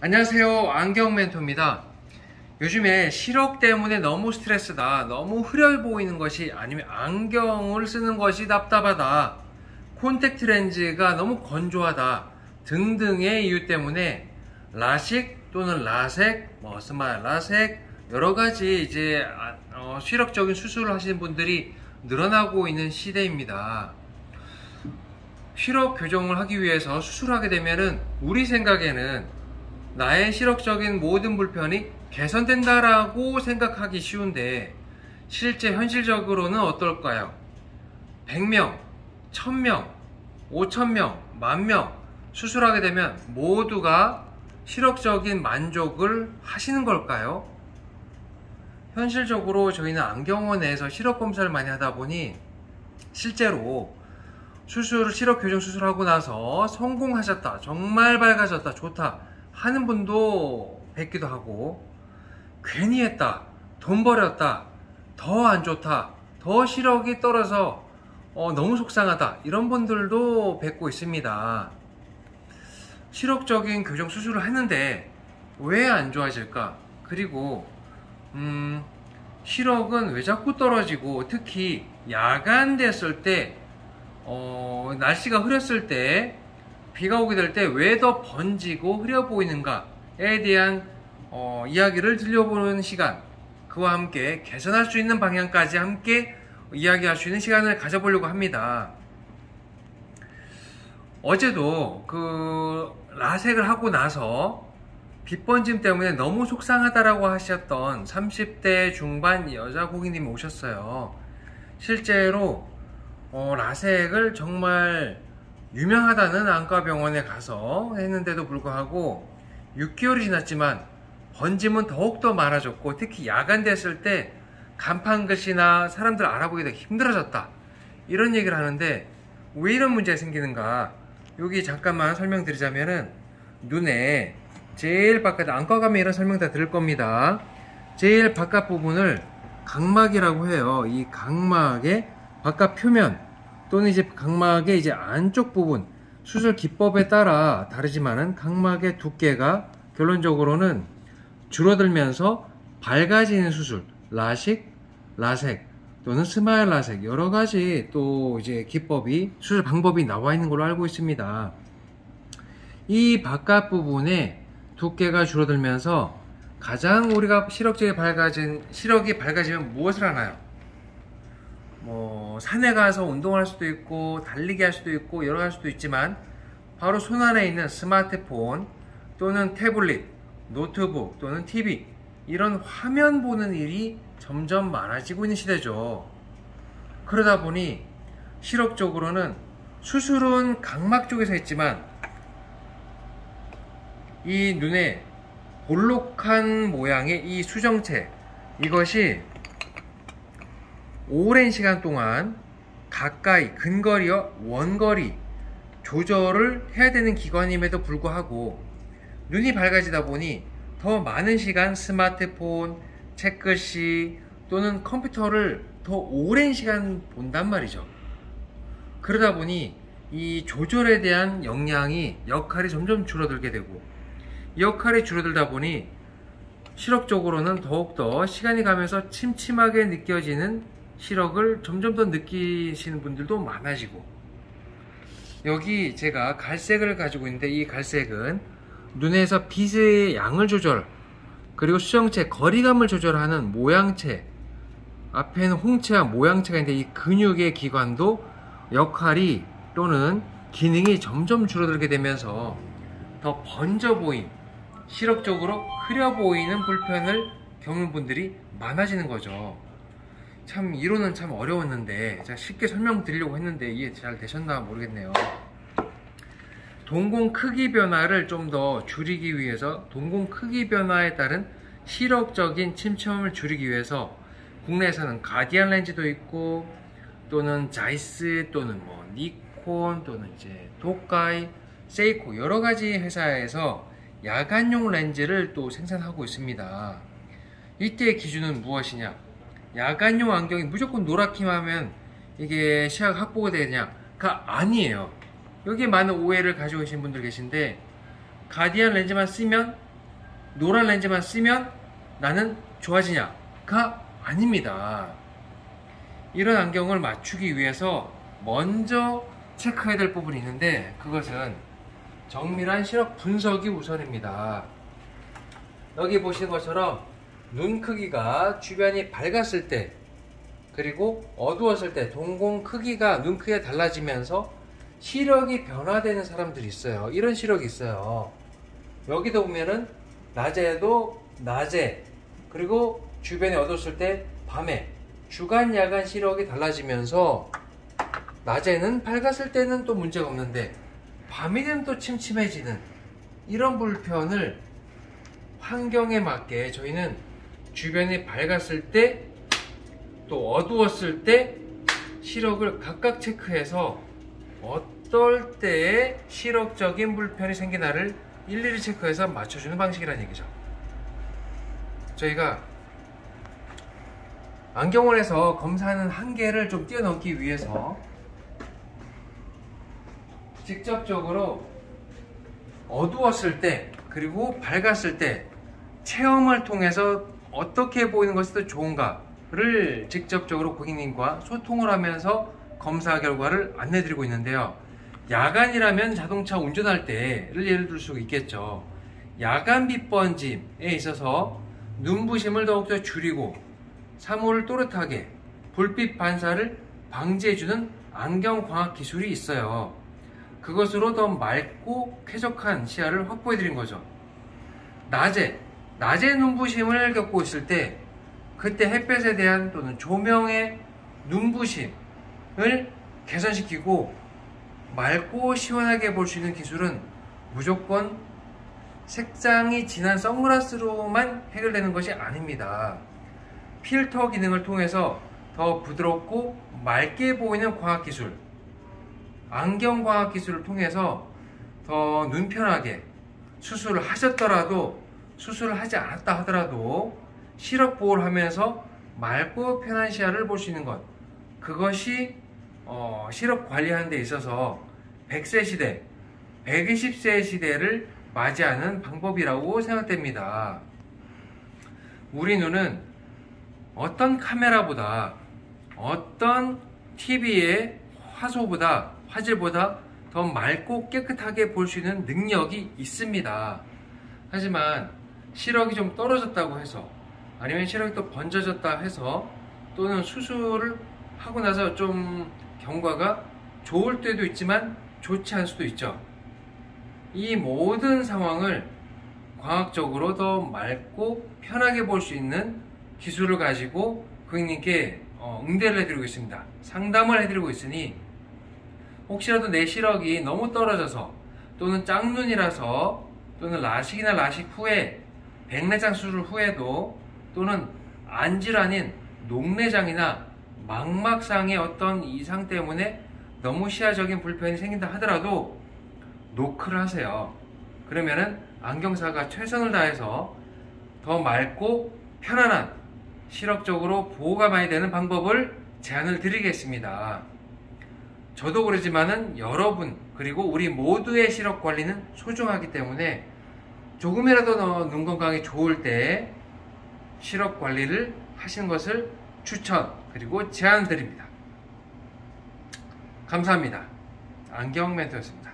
안녕하세요, 안경 멘토입니다. 요즘에 시력 때문에 너무 스트레스다, 너무 흐려 보이는 것이, 아니면 안경을 쓰는 것이 답답하다, 콘택트 렌즈가 너무 건조하다 등등의 이유 때문에 라식 또는 라섹, 스마일 라섹 여러가지 이제 시력적인 수술을 하시는 분들이 늘어나고 있는 시대입니다. 시력 교정을 하기 위해서 수술하게 되면은 우리 생각에는 나의 시력적인 모든 불편이 개선된다라고 생각하기 쉬운데, 실제 현실적으로는 어떨까요? 100명, 1000명, 5000명, 10,000명 수술하게 되면 모두가 시력적인 만족을 하시는 걸까요? 현실적으로 저희는 안경원에서 시력 검사를 많이 하다 보니 실제로 시력 교정 수술하고 나서 성공하셨다, 정말 밝아졌다, 좋다 하는 분도 뵙기도 하고, 괜히 했다, 돈 버렸다, 더 안 좋다, 더 시력이 떨어져 너무 속상하다, 이런 분들도 뵙고 있습니다. 시력적인 교정 수술을 하는데 왜 안 좋아질까? 그리고 시력은 왜 자꾸 떨어지고, 특히 야간 됐을 때 날씨가 흐렸을 때, 비가 오게 될 때 왜 더 번지고 흐려 보이는가에 대한 이야기를 들려보는 시간, 그와 함께 개선할 수 있는 방향까지 함께 이야기할 수 있는 시간을 가져보려고 합니다. 어제도 라섹을 하고 나서 빛번짐 때문에 너무 속상하다라고 하셨던 30대 중반 여자 고객님이 오셨어요. 실제로 라섹을 정말 유명하다는 안과병원에 가서 했는데도 불구하고 6개월이 지났지만 번짐은 더욱더 많아졌고, 특히 야간 됐을 때 간판글씨나 사람들 알아보기가 힘들어졌다, 이런 얘기를 하는데, 왜 이런 문제가 생기는가? 여기 잠깐만 설명드리자면은, 눈에 제일 바깥, 안과 가면 이런 설명 다 들을 겁니다. 제일 바깥 부분을 각막이라고 해요. 이 각막의 바깥 표면 또는 이제 각막의 이제 안쪽 부분, 수술 기법에 따라 다르지만은 각막의 두께가 결론적으로는 줄어들면서 밝아지는 수술, 라식, 라섹 또는 스마일 라섹, 여러 가지 또 이제 기법이, 수술 방법이 나와 있는 걸로 알고 있습니다. 이 바깥 부분에 두께가 줄어들면서 가장 우리가 시력이 밝아지면 무엇을 하나요? 산에 가서 운동할 수도 있고, 달리기 할 수도 있고, 여러 가지 할 수도 있지만, 바로 손안에 있는 스마트폰 또는 태블릿, 노트북 또는 TV, 이런 화면 보는 일이 점점 많아지고 있는 시대죠. 그러다 보니 시력적으로는 수술은 각막 쪽에서 했지만, 이 눈에 볼록한 모양의 이 수정체, 이것이 오랜 시간 동안 가까이, 근거리와 원거리 조절을 해야 되는 기관임에도 불구하고 눈이 밝아지다 보니 더 많은 시간 스마트폰, 책글씨 또는 컴퓨터를 더 오랜 시간 본단 말이죠. 그러다 보니 이 조절에 대한 역할이 점점 줄어들게 되고, 이 역할이 줄어들다 보니 시력적으로는 더욱더 시간이 가면서 침침하게 느껴지는 시력을 점점 더 느끼시는 분들도 많아지고, 여기 제가 갈색을 가지고 있는데, 이 갈색은 눈에서 빛의 양을 조절, 그리고 수정체, 거리감을 조절하는 모양체, 앞에는 홍채와 모양체가 있는데, 이 근육의 기관도 역할이 또는 기능이 점점 줄어들게 되면서 더 번져 보임, 시력적으로 흐려 보이는 불편을 겪는 분들이 많아지는 거죠. 참 이론은 참 어려웠는데 제가 쉽게 설명드리려고 했는데 이해 잘 되셨나 모르겠네요. 동공 크기 변화를 좀 더 줄이기 위해서, 동공 크기 변화에 따른 시력적인 침침함을 줄이기 위해서 국내에서는 가디안 렌즈도 있고, 또는 자이스 또는 니콘 또는 이제 도카이, 세이코, 여러 가지 회사에서 야간용 렌즈를 또 생산하고 있습니다. 이때의 기준은 무엇이냐? 야간용 안경이 무조건 노랗기만 하면 이게 시야가 확보가 되느냐가 아니에요. 여기에 많은 오해를 가지고 계신 분들 계신데, 가디안 렌즈만 쓰면 노란 렌즈만 쓰면 나는 좋아지냐가 아닙니다. 이런 안경을 맞추기 위해서 먼저 체크해야 될 부분이 있는데, 그것은 정밀한 시력 분석이 우선입니다. 여기 보시는 것처럼 눈 크기가 주변이 밝았을 때 그리고 어두웠을 때 동공 크기가, 눈 크기가 달라지면서 시력이 변화되는 사람들이 있어요. 이런 시력이 있어요. 여기도 보면은 낮에도 낮에, 그리고 주변이 어두웠을 때 밤에, 주간 야간 시력이 달라지면서 낮에는 밝았을 때는 또 문제가 없는데 밤이 되면 또 침침해지는 이런 불편을 환경에 맞게 저희는 주변이 밝았을 때 또 어두웠을 때 시력을 각각 체크해서 어떨 때에 시력적인 불편이 생기나를 일일이 체크해서 맞춰주는 방식이라는 얘기죠. 저희가 안경원에서 검사하는 한계를 좀 뛰어넘기 위해서 직접적으로 어두웠을 때 그리고 밝았을 때 체험을 통해서 어떻게 보이는 것이 더 좋은가를 직접적으로 고객님과 소통을 하면서 검사 결과를 안내드리고 있는데요. 야간이라면 자동차 운전할 때를 예를 들 수 있겠죠. 야간 빛번짐에 있어서 눈부심을 더욱더 줄이고 사물을 또렷하게 불빛 반사를 방지해주는 안경광학 기술이 있어요. 그것으로 더 맑고 쾌적한 시야를 확보해드린 거죠. 낮에 눈부심을 겪고 있을 때 그때 햇볕에 대한 또는 조명의 눈부심을 개선시키고 맑고 시원하게 볼 수 있는 기술은 무조건 색상이 진한 선글라스로만 해결되는 것이 아닙니다. 필터 기능을 통해서 더 부드럽고 맑게 보이는 광학기술, 안경광학기술을 통해서 더 눈편하게 수술을 하셨더라도 수술을 하지 않았다 하더라도 시력 보호를 하면서 맑고 편한 시야를 볼 수 있는 것, 그것이 시력 관리하는 데 있어서 100세 시대, 120세 시대를 맞이하는 방법이라고 생각됩니다. 우리 눈은 어떤 카메라보다, 어떤 TV의 화질보다 더 맑고 깨끗하게 볼 수 있는 능력이 있습니다. 하지만 시력이 좀 떨어졌다고 해서, 아니면 시력이 또 번져졌다 해서, 또는 수술을 하고 나서 좀 경과가 좋을 때도 있지만 좋지 않을 수도 있죠. 이 모든 상황을 과학적으로 더 맑고 편하게 볼 수 있는 기술을 가지고 고객님께 응대를 해드리고 있습니다. 상담을 해드리고 있으니 혹시라도 내 시력이 너무 떨어져서, 또는 짝눈이라서, 또는 라식이나 라식 후에, 백내장 수술 후에도, 또는 안질환인 녹내장이나 망막상의 어떤 이상 때문에 너무 시야적인 불편이 생긴다 하더라도 노크를 하세요. 그러면은 안경사가 최선을 다해서 더 맑고 편안한, 시력적으로 보호가 많이 되는 방법을 제안을 드리겠습니다. 저도 그러지만은 여러분, 그리고 우리 모두의 시력 관리는 소중하기 때문에 조금이라도 눈 건강이 좋을 때 시력 관리를 하시는 것을 추천, 그리고 제안 드립니다. 감사합니다. 안경 멘토였습니다.